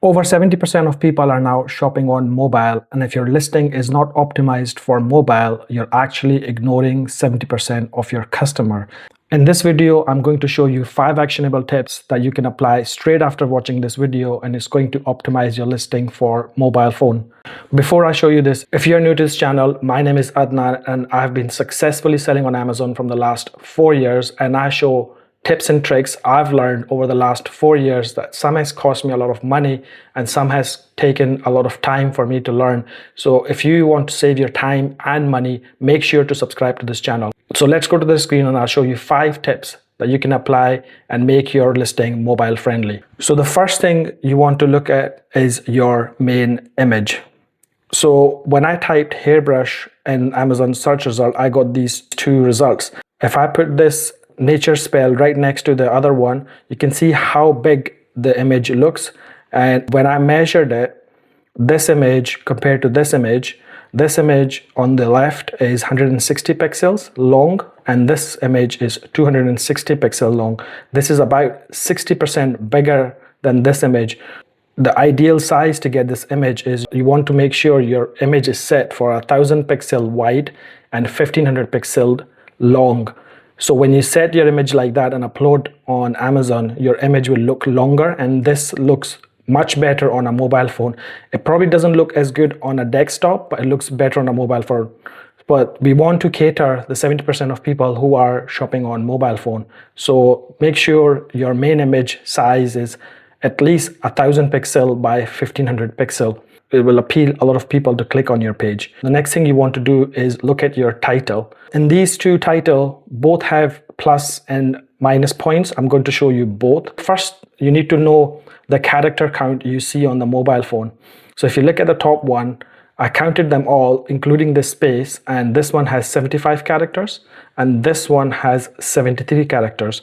Over 70% of people are now shopping on mobile, and if your listing is not optimized for mobile, you're actually ignoring 70% of your customer. In this video, I'm going to show you 5 actionable tips that you can apply straight after watching this video, and it's going to optimize your listing for mobile phone. Before I show you this, if you're new to this channel, my name is Adnan and I've been successfully selling on Amazon from the last 4 years, and I show tips and tricks I've learned over the last 4 years that some has cost me a lot of money and some has taken a lot of time for me to learn. So if you want to save your time and money, make sure to subscribe to this channel. So let's go to the screen and I'll show you 5 tips that you can apply and make your listing mobile friendly. So the first thing you want to look at is your main image. So when I typed hairbrush in Amazon search result, I got these 2 results. If I put this nature spell right next to the other one, you can see how big the image looks. And when I measured it, this image compared to this image on the left is 160 pixels long and this image is 260 pixels long. This is about 60% bigger than this image. The ideal size to get this image is you want to make sure your image is set for 1000 pixel wide and 1500 pixel long. So when you set your image like that and upload on Amazon, your image will look longer, and this looks much better on a mobile phone. It probably doesn't look as good on a desktop, but it looks better on a mobile phone. But we want to cater the 70% of people who are shopping on mobile phone. So make sure your main image size is at least 1000 pixel by 1500 pixel. It will appeal a lot of people to click on your page. The next thing you want to do is look at your title. In these 2 titles, both have plus and minus points. I'm going to show you both. First, you need to know the character count you see on the mobile phone. So if you look at the top one, I counted them all, including this space, and this one has 75 characters and this one has 73 characters.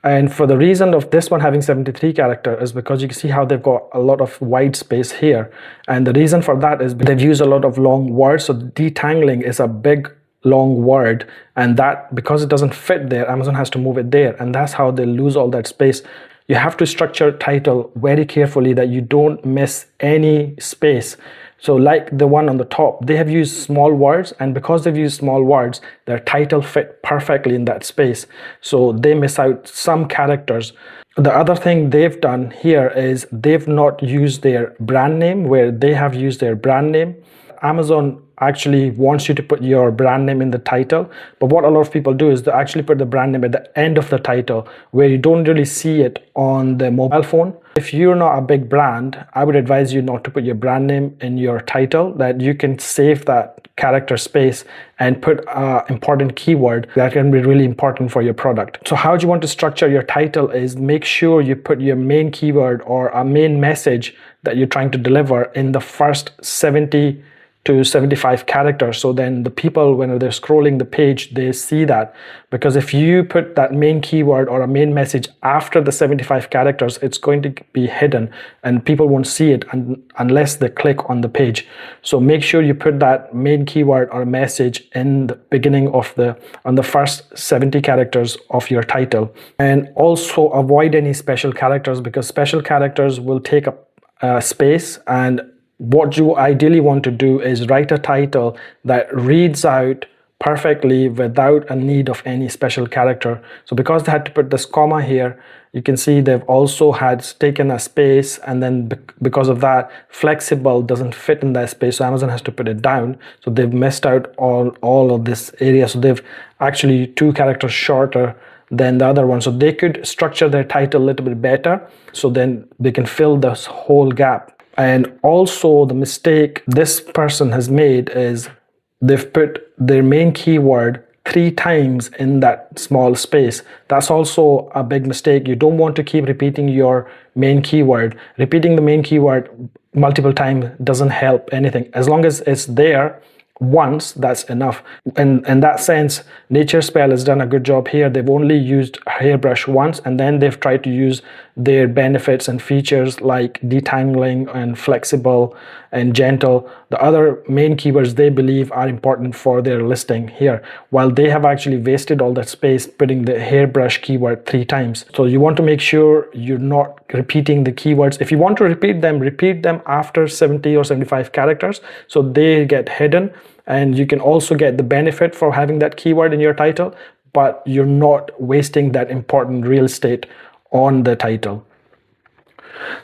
And for the reason of this one having 73 characters is because you can see how they've got a lot of white space here. And the reason for that is they've used a lot of long words. So detangling is a big long word, and that because it doesn't fit there, Amazon has to move it there, and that's how they lose all that space. You have to structure title very carefully that you don't miss any space. So like the one on the top, they have used small words, and because they've used small words, their title fit perfectly in that space. So they miss out some characters. The other thing they've done here is they've not used their brand name where they have used their brand name. Amazon actually wants you to put your brand name in the title, but what a lot of people do is they actually put the brand name at the end of the title where you don't really see it on the mobile phone. If you're not a big brand, I would advise you not to put your brand name in your title, that you can save that character space and put an important keyword that can be really important for your product. So how do you want to structure your title is make sure you put your main keyword or a main message that you're trying to deliver in the first 70 to 75 characters. So then the people, when they're scrolling the page, they see that. Because if you put that main keyword or a main message after the 75 characters, it's going to be hidden and people won't see it unless they click on the page. So make sure you put that main keyword or message in the beginning of on the first 70 characters of your title. And also avoid any special characters, because special characters will take up space, and what you ideally want to do is write a title that reads out perfectly without a need of any special character. So because they had to put this comma here, you can see they've also had taken a space, and then because of that, flexible doesn't fit in that space, so Amazon has to put it down. So they've missed out all of this area. So they've actually 2 characters shorter than the other one. So they could structure their title a little bit better, so then they can fill this whole gap. And also the mistake this person has made is they've put their main keyword 3 times in that small space. That's also a big mistake. You don't want to keep repeating your main keyword. Repeating the main keyword multiple times doesn't help anything. As long as it's there once, that's enough. And in that sense, Nature Spell has done a good job here. They've only used hairbrush once, and then they've tried to use their benefits and features like detangling and flexible and gentle, the other main keywords they believe are important for their listing here, while they have actually wasted all that space putting the hairbrush keyword 3 times. So you want to make sure you're not repeating the keywords. If you want to repeat them after 70 or 75 characters, so they get hidden, and you can also get the benefit for having that keyword in your title, but you're not wasting that important real estate on the title.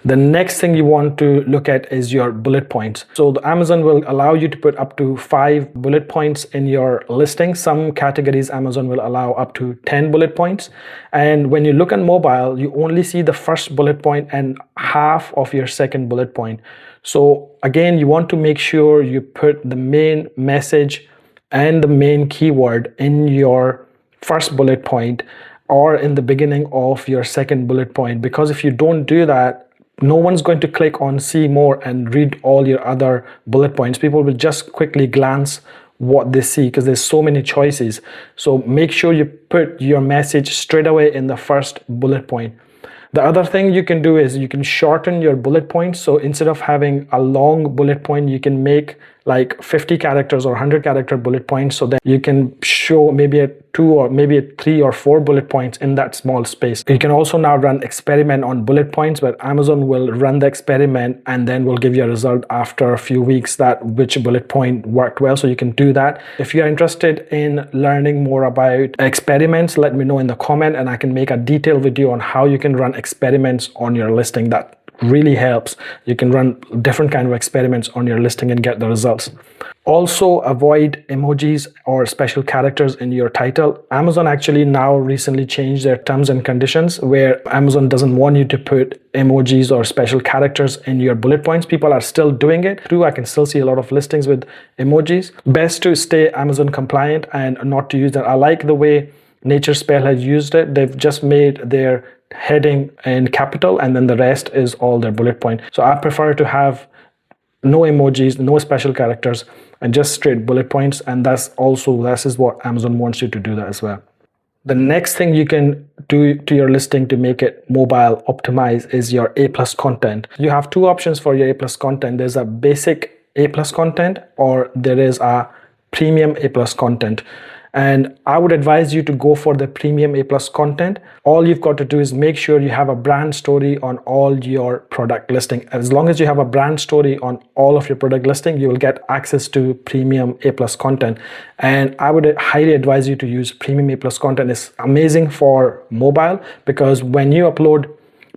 The next thing you want to look at is your bullet points. So the Amazon will allow you to put up to 5 bullet points in your listing. Some categories Amazon will allow up to 10 bullet points. And when you look on mobile, you only see the first bullet point and half of your second bullet point. So again, you want to make sure you put the main message and the main keyword in your first bullet point or in the beginning of your second bullet point, because if you don't do that, no one's going to click on see more and read all your other bullet points. People will just quickly glance what they see because there's so many choices. So make sure you put your message straight away in the first bullet point. The other thing you can do is you can shorten your bullet points. So instead of having a long bullet point, you can make like 50 characters or 100 character bullet points, so that you can show maybe a 2 or maybe a 3 or 4 bullet points in that small space. You can also now run experiment on bullet points, where Amazon will run the experiment and then will give you a result after a few weeks that which bullet point worked well. So you can do that. If you are interested in learning more about experiments, let me know in the comment and I can make a detailed video on how you can run experiments on your listing. That really helps. You can run different kind of experiments on your listing and get the results. Also, avoid emojis or special characters in your title. Amazon actually now recently changed their terms and conditions, where Amazon doesn't want you to put emojis or special characters in your bullet points. People are still doing it too. I can still see a lot of listings with emojis. Best to stay Amazon compliant and not to use that. I like the way Nature Spell has used it. They've just made their heading in capital and then the rest is all their bullet point. So I prefer to have no emojis, no special characters, and just straight bullet points. And this is what Amazon wants you to do that as well. The next thing you can do to your listing to make it mobile optimized is your A+ content. You have 2 options for your A+ content. There's a basic A+ content, or there is a premium A+ content. And I would advise you to go for the premium A+ content. All you've got to do is make sure you have a brand story on all your product listing. As long as you have a brand story on all of your product listing, you will get access to premium A+ content. And I would highly advise you to use premium A+ content. It's amazing for mobile, because when you upload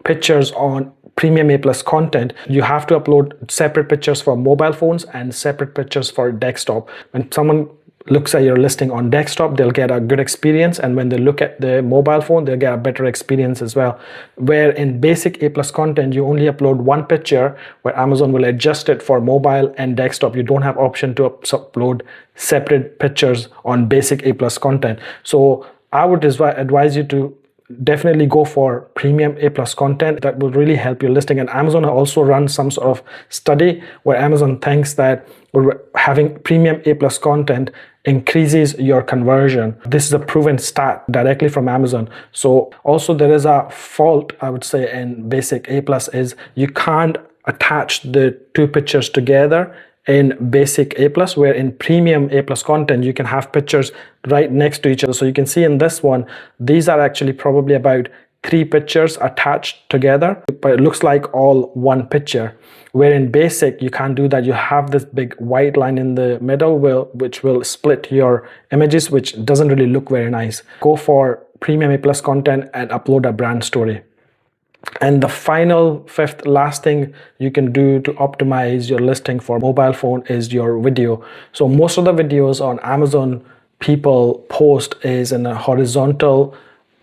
pictures on premium A+ content, you have to upload separate pictures for mobile phones and separate pictures for desktop. When someone looks at your listing on desktop, they'll get a good experience, and when they look at the mobile phone, they'll get a better experience as well. Where in basic A+ content, you only upload 1 picture, where Amazon will adjust it for mobile and desktop. You don't have option to upload separate pictures on basic A+ content. So I would advise you to definitely go for premium A+ content. That will really help your listing. And Amazon also runs some sort of study where Amazon thinks that having premium A+ content increases your conversion. This is a proven stat directly from Amazon. So also there is a fault, I would say, in basic A+ is you can't attach the 2 pictures together in basic A+, where in premium A+ content you can have pictures right next to each other. So you can see in this one, these are actually probably about 3 pictures attached together, but it looks like all 1 picture. Where in basic you can't do that. You have this big white line in the middle which will split your images, which doesn't really look very nice. Go for premium A+ content and upload a brand story. And the final 5th last thing you can do to optimize your listing for mobile phone is your video. So most of the videos on Amazon people post is in a horizontal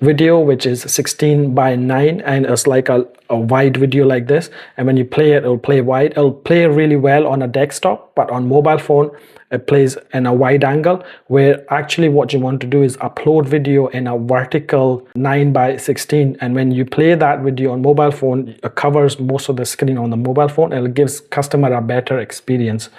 video, which is 16:9, and it's like a wide video like this. And when you play it, it'll play wide. It'll play really well on a desktop, but on mobile phone it plays in a wide angle, where actually what you want to do is upload video in a vertical 9:16, and when you play that video on mobile phone, it covers most of the screen on the mobile phone, and it gives customer a better experience.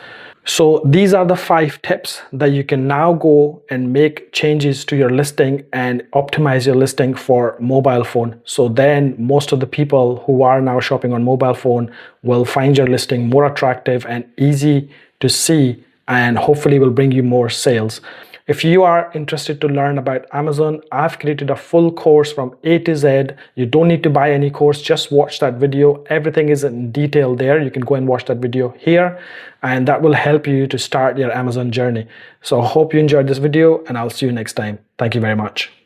So these are the 5 tips that you can now go and make changes to your listing and optimize your listing for mobile phone. So then most of the people who are now shopping on mobile phone will find your listing more attractive and easy to see, and hopefully will bring you more sales. If you are interested to learn about Amazon, I've created a full course from A to Z. You don't need to buy any course, just watch that video. Everything is in detail there. You can go and watch that video here, and that will help you to start your Amazon journey. So I hope you enjoyed this video, and I'll see you next time. Thank you very much.